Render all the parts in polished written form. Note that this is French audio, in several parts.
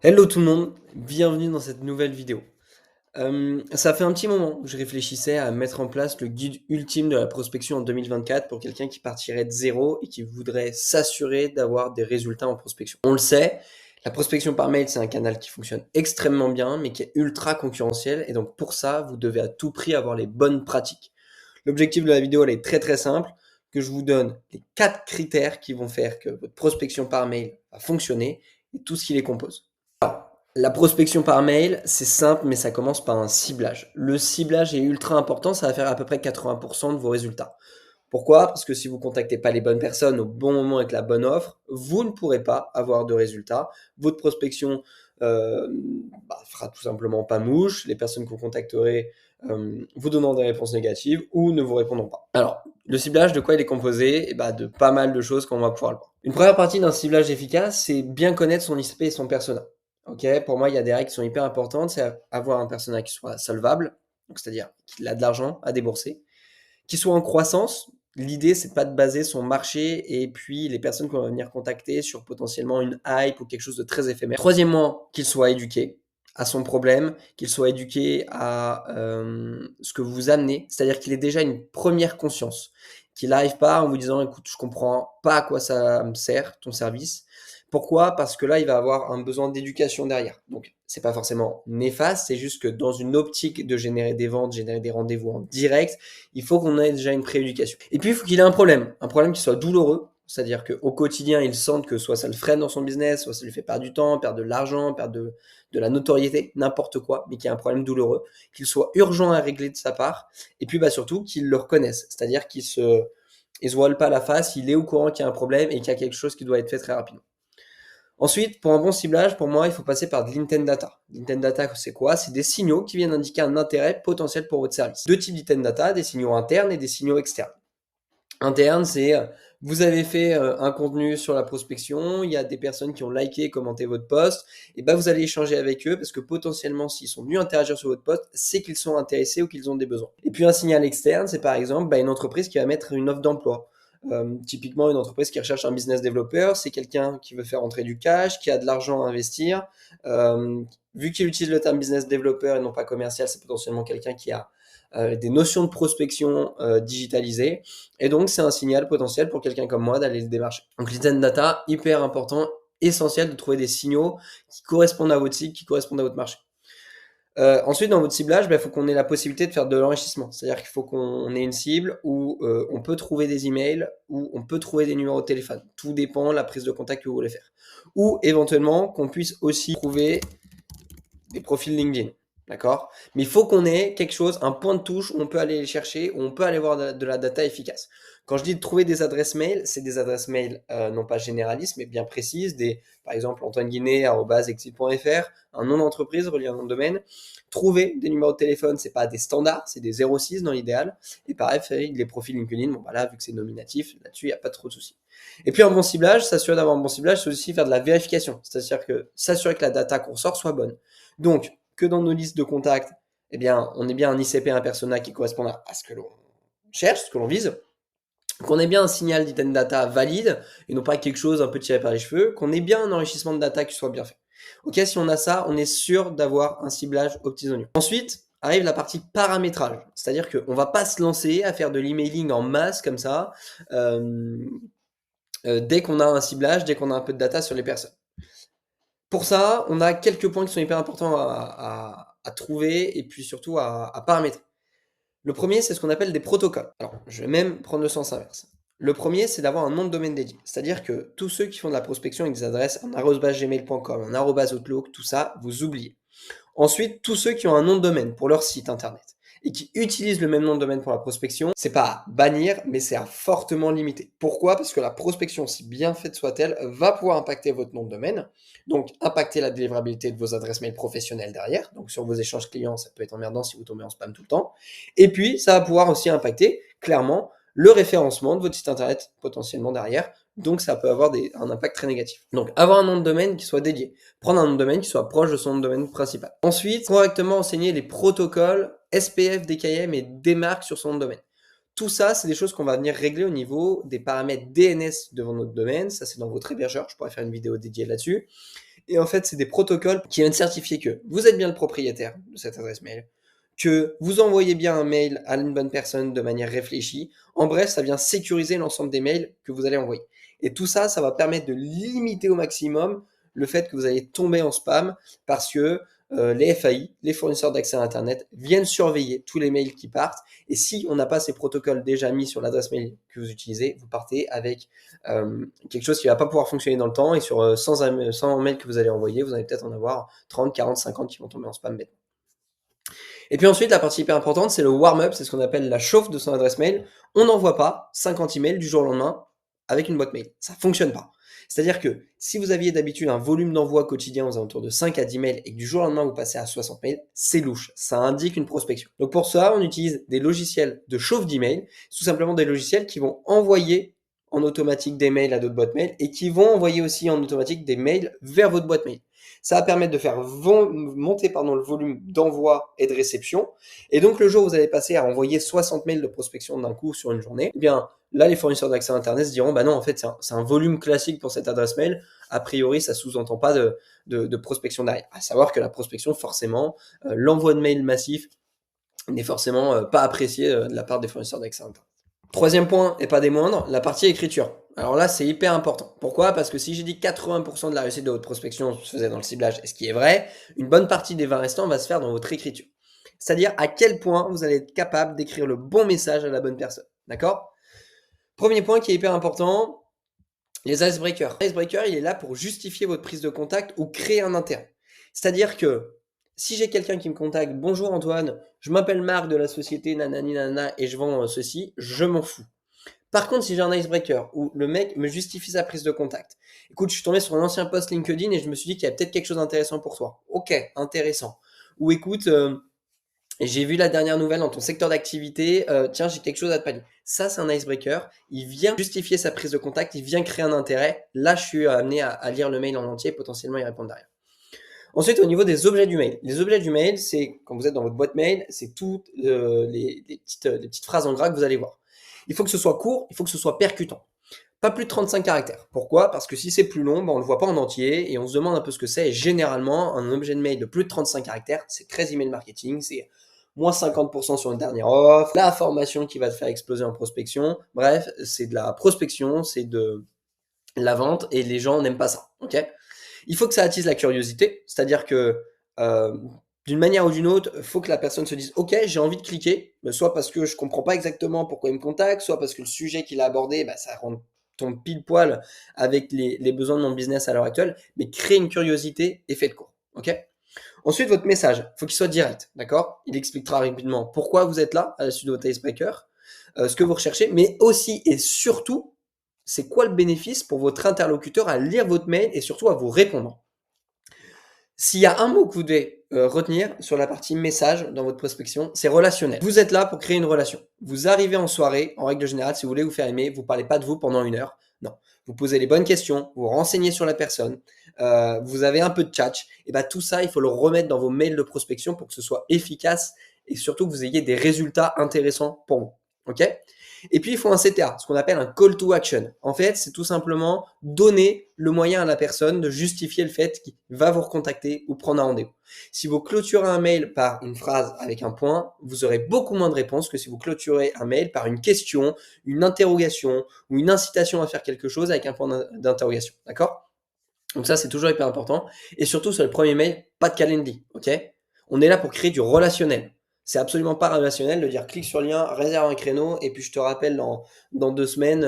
Hello tout le monde, bienvenue dans cette nouvelle vidéo. Ça fait un petit moment que je réfléchissais à mettre en place le guide ultime de la prospection en 2024 pour quelqu'un qui partirait de zéro et qui voudrait s'assurer d'avoir des résultats en prospection. On le sait, la prospection par mail, c'est un canal qui fonctionne extrêmement bien, mais qui est ultra concurrentiel, et donc pour ça, vous devez à tout prix avoir les bonnes pratiques. L'objectif de la vidéo, elle est très très simple, que je vous donne les 4 critères qui vont faire que votre prospection par mail va fonctionner et tout ce qui les compose. La prospection par mail, c'est simple, mais ça commence par un ciblage. Le ciblage est ultra important, ça va faire à peu près 80% de vos résultats. Pourquoi? Parce que si vous contactez pas les bonnes personnes au bon moment avec la bonne offre, vous ne pourrez pas avoir de résultats. Votre prospection euh, fera tout simplement pas mouche. Les personnes que vous contacterez vous donneront des réponses négatives ou ne vous répondront pas. Alors, le ciblage, de quoi il est composé? De pas mal de choses qu'on va pouvoir le voir. Une première partie d'un ciblage efficace, c'est bien connaître son ICP et son persona. Ok, pour moi, il y a des règles qui sont hyper importantes. C'est avoir un persona qui soit solvable, donc c'est-à-dire qu'il a de l'argent à débourser, qui soit en croissance. L'idée, c'est pas de baser son marché et puis les personnes qu'on va venir contacter sur potentiellement une hype ou quelque chose de très éphémère. Troisièmement, qu'il soit éduqué à son problème, qu'il soit éduqué à ce que vous amenez, c'est-à-dire qu'il ait déjà une première conscience, qu'il n'arrive pas en vous disant écoute, je comprends pas à quoi ça me sert ton service. Pourquoi? Parce que là, il va avoir un besoin d'éducation derrière. Donc, c'est pas forcément néfaste, c'est juste que dans une optique de générer des ventes, générer des rendez-vous en direct, il faut qu'on ait déjà une prééducation. Et puis, il faut qu'il ait un problème qui soit douloureux, c'est-à-dire qu'au quotidien, il sente que soit ça le freine dans son business, soit ça lui fait perdre du temps, perdre de l'argent, perdre de la notoriété, n'importe quoi, mais qu'il y ait un problème douloureux, qu'il soit urgent à régler de sa part, et puis surtout qu'il le reconnaisse, c'est-à-dire il se voile pas la face, il est au courant qu'il y a un problème et qu'il y a quelque chose qui doit être fait très rapidement. Ensuite, pour un bon ciblage, pour moi, il faut passer par de l'intent data. L'intent data, c'est quoi? C'est des signaux qui viennent indiquer un intérêt potentiel pour votre service. Deux types d'intent data, des signaux internes et des signaux externes. Interne, c'est vous avez fait un contenu sur la prospection, il y a des personnes qui ont liké, commenté votre post, et vous allez échanger avec eux parce que potentiellement, s'ils sont venus interagir sur votre post, c'est qu'ils sont intéressés ou qu'ils ont des besoins. Et puis un signal externe, c'est par exemple une entreprise qui va mettre une offre d'emploi. Typiquement, une entreprise qui recherche un business developer, c'est quelqu'un qui veut faire entrer du cash, qui a de l'argent à investir. Vu qu'il utilise le terme business developer et non pas commercial, c'est potentiellement quelqu'un qui a des notions de prospection digitalisées. Et donc, c'est un signal potentiel pour quelqu'un comme moi d'aller le démarcher. Donc, l'intent data, hyper important, essentiel de trouver des signaux qui correspondent à votre cible, qui correspondent à votre marché. Ensuite, dans votre ciblage, il faut qu'on ait la possibilité de faire de l'enrichissement. C'est-à-dire qu'il faut qu'on ait une cible où on peut trouver des emails, où on peut trouver des numéros de téléphone. Tout dépend de la prise de contact que vous voulez faire. Ou éventuellement qu'on puisse aussi trouver des profils LinkedIn. D'accord? Mais il faut qu'on ait quelque chose, un point de touche où on peut aller les chercher, où on peut aller voir de la data efficace. Quand je dis de trouver des adresses mail, c'est des adresses mail non pas généralistes, mais bien précises. Par exemple, antoineguinet@exit.fr, un nom d'entreprise relié à un nom de domaine. Trouver des numéros de téléphone, c'est pas des standards, c'est des 06 dans l'idéal. Et pareil, les profils LinkedIn, bon là, vu que c'est nominatif, là-dessus, il n'y a pas trop de soucis. Et puis un bon ciblage, s'assurer d'avoir un bon ciblage, c'est aussi faire de la vérification. C'est-à-dire que s'assurer que la data qu'on sort soit bonne. Donc, que dans nos listes de contacts, on ait bien un ICP, un persona qui correspond à ce que l'on cherche, ce que l'on vise, qu'on ait bien un signal d'item data valide, et non pas quelque chose un peu tiré par les cheveux, qu'on ait bien un enrichissement de data qui soit bien fait. Ok, si on a ça, on est sûr d'avoir un ciblage aux petits oignons. Ensuite, arrive la partie paramétrage, c'est-à-dire qu'on ne va pas se lancer à faire de l'emailing en masse comme ça, dès qu'on a un ciblage, dès qu'on a un peu de data sur les personnes. Pour ça, on a quelques points qui sont hyper importants à trouver et puis surtout à paramétrer. Le premier, c'est ce qu'on appelle des protocoles. Alors, je vais même prendre le sens inverse. Le premier, c'est d'avoir un nom de domaine dédié. C'est-à-dire que tous ceux qui font de la prospection avec des adresses en @gmail.com, en @outlook, tout ça, vous oubliez. Ensuite, tous ceux qui ont un nom de domaine pour leur site internet et qui utilisent le même nom de domaine pour la prospection, c'est pas à bannir, mais c'est à fortement limiter. Pourquoi? Parce que la prospection, si bien faite soit-elle, va pouvoir impacter votre nom de domaine, donc impacter la délivrabilité de vos adresses mail professionnelles derrière. Donc sur vos échanges clients, ça peut être emmerdant si vous tombez en spam tout le temps. Et puis, ça va pouvoir aussi impacter clairement le référencement de votre site internet potentiellement derrière. Donc ça peut avoir un impact très négatif. Donc avoir un nom de domaine qui soit dédié. Prendre un nom de domaine qui soit proche de son nom de domaine principal. Ensuite, correctement enseigner les protocoles SPF, DKIM et démarques sur son nom de domaine. Tout ça, c'est des choses qu'on va venir régler au niveau des paramètres DNS devant notre domaine. Ça, c'est dans votre hébergeur. Je pourrais faire une vidéo dédiée là-dessus. Et en fait, c'est des protocoles qui viennent certifier que vous êtes bien le propriétaire de cette adresse mail, que vous envoyez bien un mail à une bonne personne de manière réfléchie. En bref, ça vient sécuriser l'ensemble des mails que vous allez envoyer. Et tout ça, ça va permettre de limiter au maximum le fait que vous allez tomber en spam parce que les FAI, les fournisseurs d'accès à Internet, viennent surveiller tous les mails qui partent. Et si on n'a pas ces protocoles déjà mis sur l'adresse mail que vous utilisez, vous partez avec quelque chose qui ne va pas pouvoir fonctionner dans le temps. Et sur 100 mails que vous allez envoyer, vous allez peut-être en avoir 30, 40, 50 qui vont tomber en spam bêtement. Et puis ensuite, la partie hyper importante, c'est le warm-up, c'est ce qu'on appelle la chauffe de son adresse mail. On n'envoie pas 50 emails du jour au lendemain avec une boîte mail. Ça ne fonctionne pas. C'est-à-dire que si vous aviez d'habitude un volume d'envoi quotidien aux alentours de 5 à 10 mails et que du jour au lendemain vous passez à 60 mails, c'est louche. Ça indique une prospection. Donc pour ça, on utilise des logiciels de chauffe d'emails. C'est tout simplement des logiciels qui vont envoyer en automatique des mails à d'autres boîtes mail et qui vont envoyer aussi en automatique des mails vers votre boîte mail. Ça va permettre de faire monter le volume d'envoi et de réception. Et donc, le jour où vous allez passer à envoyer 60 mails de prospection d'un coup sur une journée, eh bien, là, les fournisseurs d'accès à Internet se diront, bah non, en fait, c'est un volume classique pour cette adresse mail. A priori, ça sous-entend pas de prospection derrière. À savoir que la prospection, forcément, l'envoi de mails massif n'est forcément pas apprécié de la part des fournisseurs d'accès à Internet. Troisième point, et pas des moindres, la partie écriture. Alors là, c'est hyper important. Pourquoi? Parce que si j'ai dit 80% de la réussite de votre prospection se faisait dans le ciblage, et ce qui est vrai, une bonne partie des 20 restants va se faire dans votre écriture. C'est-à-dire à quel point vous allez être capable d'écrire le bon message à la bonne personne. D'accord? Premier point qui est hyper important, les icebreakers. L'icebreaker, il est là pour justifier votre prise de contact ou créer un intérêt. C'est-à-dire que si j'ai quelqu'un qui me contacte, bonjour Antoine, je m'appelle Marc de la société nanani nanana et je vends ceci, je m'en fous. Par contre, si j'ai un icebreaker où le mec me justifie sa prise de contact, écoute, je suis tombé sur un ancien post LinkedIn et je me suis dit qu'il y a peut-être quelque chose d'intéressant pour toi. Ok, intéressant. Ou écoute, j'ai vu la dernière nouvelle dans ton secteur d'activité, tiens, j'ai quelque chose à te pallier. Ça, c'est un icebreaker. Il vient justifier sa prise de contact, il vient créer un intérêt. Là, je suis amené à lire le mail en entier et potentiellement y répondre derrière. Ensuite, au niveau des objets du mail. Les objets du mail, c'est quand vous êtes dans votre boîte mail, c'est toutes les petites phrases en gras que vous allez voir. Il faut que ce soit court, il faut que ce soit percutant. Pas plus de 35 caractères. Pourquoi? Parce que si c'est plus long, on ne le voit pas en entier et on se demande un peu ce que c'est. Et généralement, un objet de mail de plus de 35 caractères, c'est très email marketing, c'est moins 50% sur une dernière offre, la formation qui va te faire exploser en prospection. Bref, c'est de la prospection, c'est de la vente et les gens n'aiment pas ça. Ok? Il faut que ça attise la curiosité, c'est-à-dire que d'une manière ou d'une autre, il faut que la personne se dise « Ok, j'ai envie de cliquer », soit parce que je ne comprends pas exactement pourquoi il me contacte, soit parce que le sujet qu'il a abordé, ça tombe pile poil avec les besoins de mon business à l'heure actuelle, mais créer une curiosité et faites court. Ok? Ensuite, votre message, il faut qu'il soit direct, d'accord? Il expliquera rapidement pourquoi vous êtes là à la suite de votre icebreaker, ce que vous recherchez, mais aussi et surtout, c'est quoi le bénéfice pour votre interlocuteur à lire votre mail et surtout à vous répondre. S'il y a un mot que vous devez retenir sur la partie message dans votre prospection, c'est relationnel. Vous êtes là pour créer une relation. Vous arrivez en soirée, en règle générale, si vous voulez vous faire aimer, vous ne parlez pas de vous pendant 1 heure. Non. Vous posez les bonnes questions, vous renseignez sur la personne, vous avez un peu de tchatch. Et tout ça, il faut le remettre dans vos mails de prospection pour que ce soit efficace et surtout que vous ayez des résultats intéressants pour vous. Ok? Et puis, il faut un CTA, ce qu'on appelle un call to action. En fait, c'est tout simplement donner le moyen à la personne de justifier le fait qu'il va vous recontacter ou prendre un rendez-vous. Si vous clôturez un mail par une phrase avec un point, vous aurez beaucoup moins de réponses que si vous clôturez un mail par une question, une interrogation ou une incitation à faire quelque chose avec un point d'interrogation. D'accord? Donc ça, c'est toujours hyper important. Et surtout, sur le premier mail, pas de Calendly. Ok? On est là pour créer du relationnel. C'est absolument pas relationnel de dire clique sur le lien, réserve un créneau et puis je te rappelle dans 2 semaines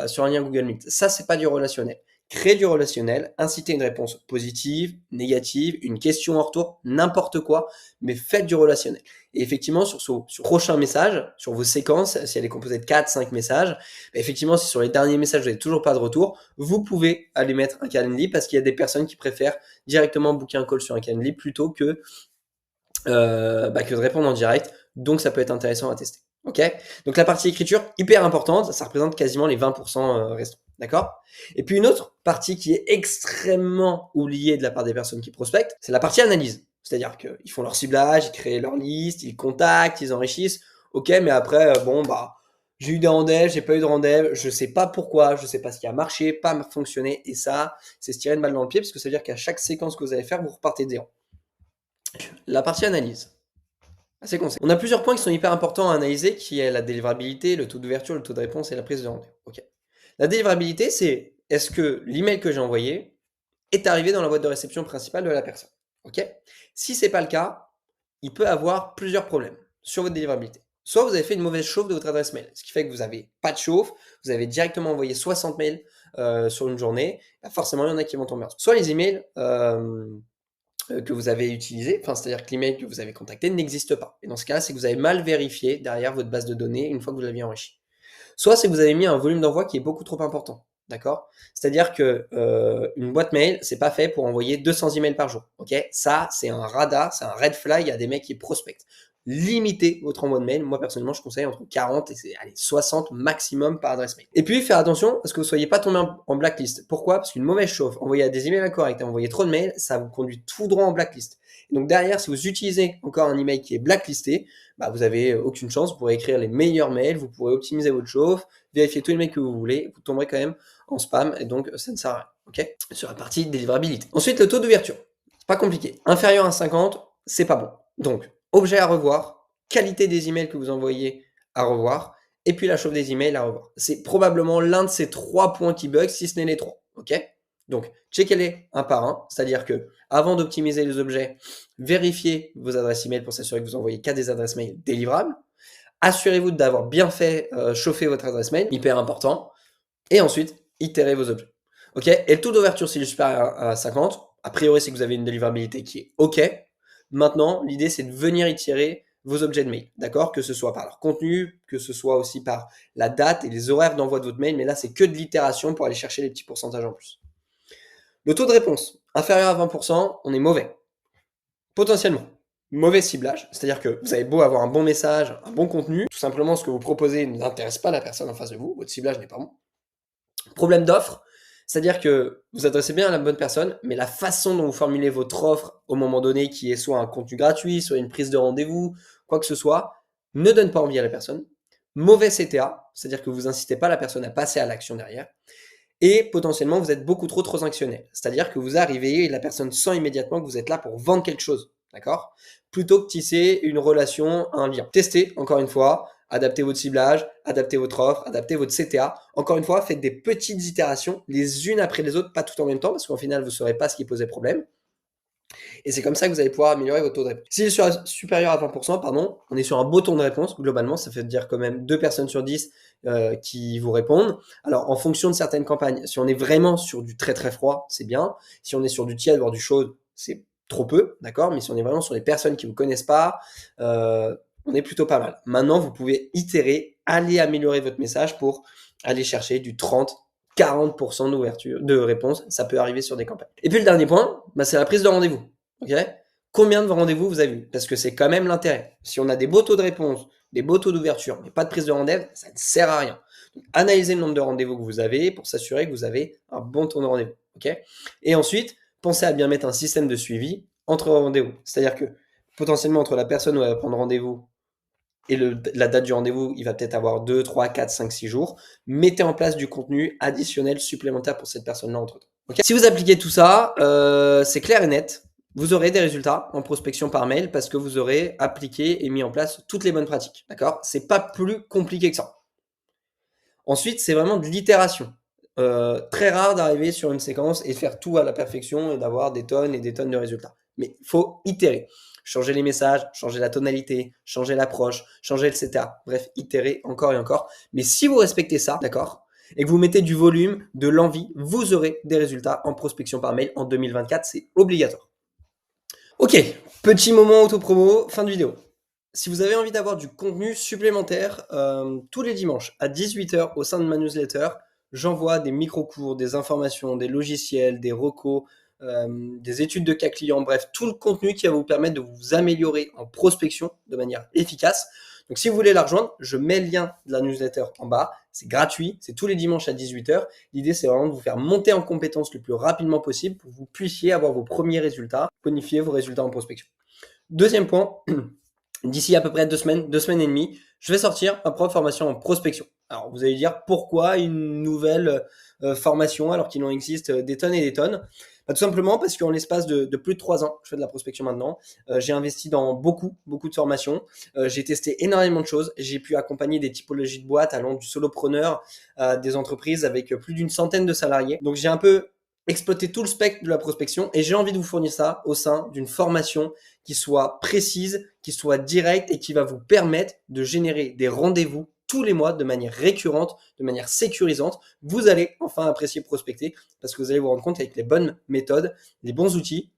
sur un lien Google Meet. Ça, c'est pas du relationnel. Créer du relationnel, inciter une réponse positive, négative, une question en retour, n'importe quoi, mais faites du relationnel. Et effectivement, sur prochain message, sur vos séquences, si elle est composée de 4-5 messages, effectivement, si sur les derniers messages vous n'avez toujours pas de retour, vous pouvez aller mettre un Calendly parce qu'il y a des personnes qui préfèrent directement booker un call sur un Calendly plutôt que de répondre en direct. Donc, ça peut être intéressant à tester. Ok? Donc, la partie écriture, hyper importante. Ça représente quasiment les 20% restants. D'accord? Et puis, une autre partie qui est extrêmement oubliée de la part des personnes qui prospectent, c'est la partie analyse. C'est-à-dire qu'ils font leur ciblage, ils créent leur liste, ils contactent, ils enrichissent. Ok, mais après, j'ai eu des rendez-vous, j'ai pas eu de rendez-vous, je sais pas pourquoi, je sais pas ce qui a marché, pas fonctionné, et ça, c'est se tirer une balle dans le pied, parce que ça veut dire qu'à chaque séquence que vous allez faire, vous repartez de zéro. La partie analyse. Assez conseil. On a plusieurs points qui sont hyper importants à analyser, qui est la délivrabilité, le taux d'ouverture, le taux de réponse et la prise de rendez-vous. Ok. La délivrabilité, c'est est-ce que l'email que j'ai envoyé est arrivé dans la boîte de réception principale de la personne. Ok. Si c'est pas le cas, il peut avoir plusieurs problèmes sur votre délivrabilité. Soit vous avez fait une mauvaise chauffe de votre adresse mail, ce qui fait que vous n'avez pas de chauffe, vous avez directement envoyé 60 mails sur une journée, forcément il y en a qui vont tomber. Soit les emails que vous avez utilisés, enfin c'est-à-dire que l'email que vous avez contacté n'existe pas. Et dans ce cas, c'est que vous avez mal vérifié derrière votre base de données une fois que vous l'aviez enrichi. Soit c'est que vous avez mis un volume d'envoi qui est beaucoup trop important. D'accord. C'est-à-dire que une boîte mail, c'est pas fait pour envoyer 200 emails par jour. Ok. Ça, c'est un radar, c'est un red flag. Il y a des mecs qui prospectent. Limitez votre envoi de mail. Moi, personnellement, je conseille entre 40 et 60 maximum par adresse mail. Et puis, faire attention à ce que vous ne soyez pas tombé en blacklist. Pourquoi? Parce qu'une mauvaise chauffe, envoyer des emails incorrects et envoyer trop de mails, ça vous conduit tout droit en blacklist. Et donc, derrière, si vous utilisez encore un email qui est blacklisté, bah, vous n'avez aucune chance. Vous pourrez écrire les meilleurs mails, vous pourrez optimiser votre chauffe, vérifier tous les mails que vous voulez, vous tomberez quand même en spam et donc ça ne sert à rien. Ok. Sur la partie délivrabilité. Ensuite, le taux d'ouverture. C'est pas compliqué. Inférieur à 50, c'est pas bon. Donc, objet à revoir, qualité des emails que vous envoyez à revoir, et puis la chauffe des emails à revoir. C'est probablement l'un de ces 3 points qui bug, si ce n'est les 3. Ok. Donc, checkez-les un par un, c'est-à-dire que avant d'optimiser les objets, vérifiez vos adresses email pour s'assurer que vous envoyez qu'à des adresses mail délivrables. Assurez-vous d'avoir bien fait chauffer votre adresse mail, hyper important. Et ensuite, itérez vos objets. Ok. Et le taux d'ouverture, s'il est supérieur à 50, a priori, c'est que vous avez une délivrabilité qui est ok. Maintenant, l'idée, c'est de venir itérer vos objets de mail, d'accord? Que ce soit par leur contenu, que ce soit aussi par la date et les horaires d'envoi de votre mail, mais là, c'est que de l'itération pour aller chercher les petits pourcentages en plus. Le taux de réponse, inférieur à 20%, on est mauvais. Potentiellement. Mauvais ciblage, c'est-à-dire que vous avez beau avoir un bon message, un bon contenu, tout simplement ce que vous proposez n'intéresse pas la personne en face de vous, votre ciblage n'est pas bon. Problème d'offre, c'est-à-dire que vous adressez bien à la bonne personne, mais la façon dont vous formulez votre offre au moment donné, qui est soit un contenu gratuit, soit une prise de rendez-vous, quoi que ce soit, ne donne pas envie à la personne. Mauvais CTA, c'est-à-dire que vous incitez pas la personne à passer à l'action derrière. Et potentiellement, vous êtes beaucoup trop transactionnel. C'est-à-dire que vous arrivez et la personne sent immédiatement que vous êtes là pour vendre quelque chose. D'accord? Plutôt que tisser une relation, un lien. Testez, encore une fois, adaptez votre ciblage, adaptez votre offre, adaptez votre CTA. Encore une fois, faites des petites itérations, les unes après les autres, pas tout en même temps, parce qu'au final, vous ne saurez pas ce qui posait problème. Et c'est comme ça que vous allez pouvoir améliorer votre taux de réponse. S'il est supérieur à 20%, pardon, on est sur un beau taux de réponse. Globalement, ça fait dire quand même 2 personnes sur 10 qui vous répondent. Alors, en fonction de certaines campagnes, si on est vraiment sur du très très froid, c'est bien. Si on est sur du tiède, voire du chaud, c'est trop peu, d'accord? Mais si on est vraiment sur des personnes qui ne vous connaissent pas, on est plutôt pas mal. Maintenant, vous pouvez itérer, aller améliorer votre message pour aller chercher du 30, 40% d'ouverture, de réponse. Ça peut arriver sur des campagnes. Et puis le dernier point, bah, c'est la prise de rendez-vous. Ok? Combien de rendez-vous vous avez eu? Parce que c'est quand même l'intérêt. Si on a des beaux taux de réponse, des beaux taux d'ouverture, mais pas de prise de rendez-vous, ça ne sert à rien. Donc, analysez le nombre de rendez-vous que vous avez pour s'assurer que vous avez un bon taux de rendez-vous. Ok? Et ensuite, pensez à bien mettre un système de suivi entre rendez-vous. C'est-à-dire que potentiellement entre la personne où elle va prendre rendez-vous et la date du rendez-vous, il va peut-être avoir 2, 3, 4, 5, 6 jours. Mettez en place du contenu additionnel supplémentaire pour cette personne-là entre-temps. Okay. Si vous appliquez tout ça, c'est clair et net. Vous aurez des résultats en prospection par mail parce que vous aurez appliqué et mis en place toutes les bonnes pratiques. D'accord? C'est pas plus compliqué que ça. Ensuite, c'est vraiment de l'itération. Très rare d'arriver sur une séquence et de faire tout à la perfection et d'avoir des tonnes et des tonnes de résultats. Mais il faut itérer. Changer les messages, changer la tonalité, changer l'approche, changer le CTA. Bref, itérer encore et encore. Mais si vous respectez ça, d'accord, et que vous mettez du volume, de l'envie, vous aurez des résultats en prospection par mail en 2024. C'est obligatoire. Ok, petit moment auto-promo, fin de vidéo. Si vous avez envie d'avoir du contenu supplémentaire, tous les dimanches à 18h au sein de ma newsletter, j'envoie des micro-cours, des informations, des logiciels, des recos, des études de cas clients, bref, tout le contenu qui va vous permettre de vous améliorer en prospection de manière efficace. Donc si vous voulez la rejoindre, je mets le lien de la newsletter en bas. C'est gratuit, c'est tous les dimanches à 18h. L'idée, c'est vraiment de vous faire monter en compétences le plus rapidement possible pour que vous puissiez avoir vos premiers résultats, bonifier vos résultats en prospection. Deuxième point, D'ici à peu près 2 semaines et demie, je vais sortir ma propre formation en prospection. Alors vous allez dire pourquoi une nouvelle formation alors qu'il en existe des tonnes et des tonnes. Tout simplement parce qu'en l'espace de plus de 3 ans, je fais de la prospection maintenant, j'ai investi dans beaucoup de formations, j'ai testé énormément de choses, j'ai pu accompagner des typologies de boîtes allant du solopreneur à des entreprises avec plus d'une centaine de salariés. Donc j'ai un peu exploité tout le spectre de la prospection et j'ai envie de vous fournir ça au sein d'une formation qui soit précise, qui soit directe et qui va vous permettre de générer des rendez-vous tous les mois de manière récurrente, de manière sécurisante. Vous allez enfin apprécier prospecter parce que vous allez vous rendre compte qu'avec les bonnes méthodes, les bons outils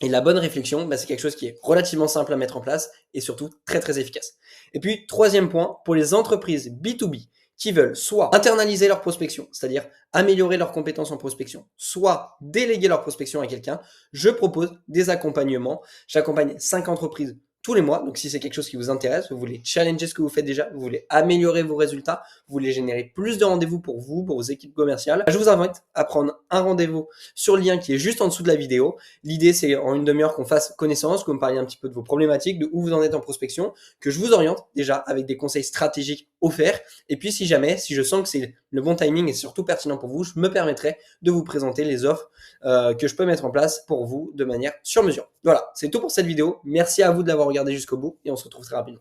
et la bonne réflexion, c'est quelque chose qui est relativement simple à mettre en place et surtout très efficace. Et puis, troisième point, pour les entreprises B2B qui veulent soit internaliser leur prospection, c'est-à-dire améliorer leurs compétences en prospection, soit déléguer leur prospection à quelqu'un, je propose des accompagnements. J'accompagne 5 entreprises tous les mois. Donc, si c'est quelque chose qui vous intéresse, vous voulez challenger ce que vous faites déjà, vous voulez améliorer vos résultats, vous voulez générer plus de rendez-vous pour vous, pour vos équipes commerciales, je vous invite à prendre un rendez-vous sur le lien qui est juste en dessous de la vidéo. L'idée, c'est en une demi-heure qu'on fasse connaissance, que vous me parliez un petit peu de vos problématiques, de où vous en êtes en prospection, que je vous oriente déjà avec des conseils stratégiques offerts. Et puis, si je sens que c'est le bon timing et surtout pertinent pour vous, je me permettrai de vous présenter les offres que je peux mettre en place pour vous de manière sur mesure. Voilà, c'est tout pour cette vidéo. Merci à vous de l'avoir regardé jusqu'au bout et on se retrouve très rapidement.